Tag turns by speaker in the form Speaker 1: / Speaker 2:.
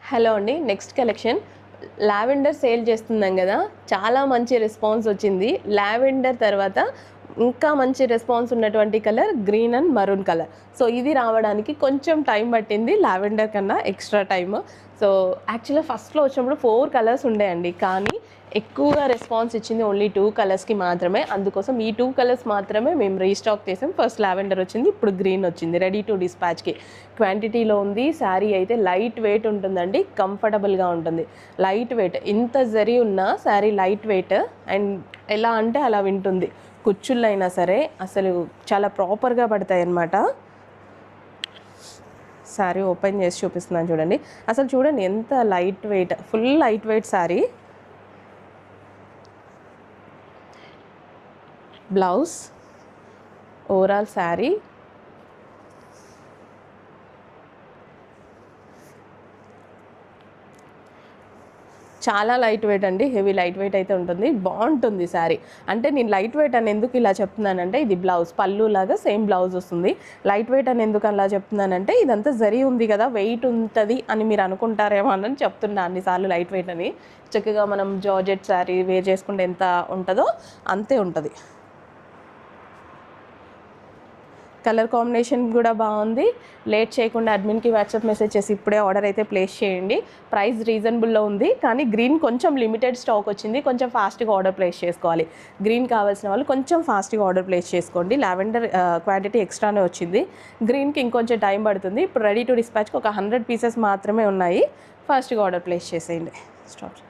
Speaker 1: Hello అండి. Next collection lavender sale చేస్తున్నాం కదా, చాలా మంచి రెస్పాన్స్ వచ్చింది. లావెండర్ తర్వాత ఇంకా మంచి రెస్పాన్స్ ఉన్నటువంటి colour green and maroon colour. So ఇది రావడానికి కొంచెం టైం పట్టింది, లావెండర్ కన్నా ఎక్స్ట్రా టైమ్. సో యాక్చువల్గా ఫస్ట్లో వచ్చినప్పుడు 4 కలర్స్ ఉండేయండి, కానీ ఎక్కువగా రెస్పాన్స్ ఇచ్చింది ఓన్లీ 2 కలర్స్కి మాత్రమే. అందుకోసం ఈ 2 కలర్స్ మాత్రమే మేము రీస్టాక్ చేసాం. ఫస్ట్ లావెండర్ వచ్చింది, ఇప్పుడు గ్రీన్ వచ్చింది. రెడీ టు డిస్పాచ్కి క్వాంటిటీలో ఉంది. శారీ అయితే లైట్ వెయిట్ ఉంటుందండి, కంఫర్టబుల్గా ఉంటుంది. లైట్ వెయిట్, ఇంత జరీ ఉన్న శారీ లైట్ వెయిట్ అండ్ ఎలా అంటే అలా వింటుంది. కుచ్చుళ్ళు అయినా సరే అసలు చాలా ప్రాపర్గా పడతాయి అన్నమాట. శారీ ఓపెన్ చేసి చూపిస్తున్నాను చూడండి. అసలు చూడండి ఎంత light weight, full light weight sari. Blouse, overall sari చాలా లైట్ వెయిట్ అండి, హెవీ లైట్ వెయిట్ అయితే ఉంటుంది. బాగుంటుంది శారీ. అంటే నేను లైట్ వెయిట్ అని ఎందుకు ఇలా చెప్తున్నానంటే, ఇది బ్లౌజ్ పళ్ళు లాగా సేమ్ బ్లౌజ్ వస్తుంది. లైట్ వెయిట్ అని ఎందుకు అలా చెప్తున్నానంటే, ఇదంతా జరీ ఉంది కదా, వెయిట్ ఉంటుంది అని మీరు అనుకుంటారేమో అని చెప్తున్నా అన్నిసార్లు లైట్ వెయిట్ అని. చక్కగా మనం జార్జెట్ శారీ వేర్ చేసుకుంటే ఎంత ఉంటుందో అంతే ఉంటుంది. కలర్ కాంబినేషన్ కూడా బాగుంది. లేట్ చేయకుండా అడ్మిన్కి వాట్సాప్ మెసేజ్ చేసి ఇప్పుడే ఆర్డర్ అయితే ప్లేస్ చేయండి. ప్రైస్ రీజనబుల్లో ఉంది, కానీ గ్రీన్ కొంచెం లిమిటెడ్ స్టాక్ వచ్చింది, కొంచెం ఫాస్ట్గా ఆర్డర్ ప్లేస్ చేసుకోవాలి. గ్రీన్ కావాల్సిన వాళ్ళు కొంచెం ఫాస్ట్గా ఆర్డర్ ప్లేస్ చేసుకోండి. లావెండర్ క్వాంటిటీ ఎక్స్ట్రానే వచ్చింది, గ్రీన్కి ఇంకొంచెం టైం పడుతుంది. ఇప్పుడు రెడీ టు డిస్పాచ్కి ఒక 100 పీసెస్ మాత్రమే ఉన్నాయి. ఫాస్ట్గా ఆర్డర్ ప్లేస్ చేసేయండి. స్టార్ట్.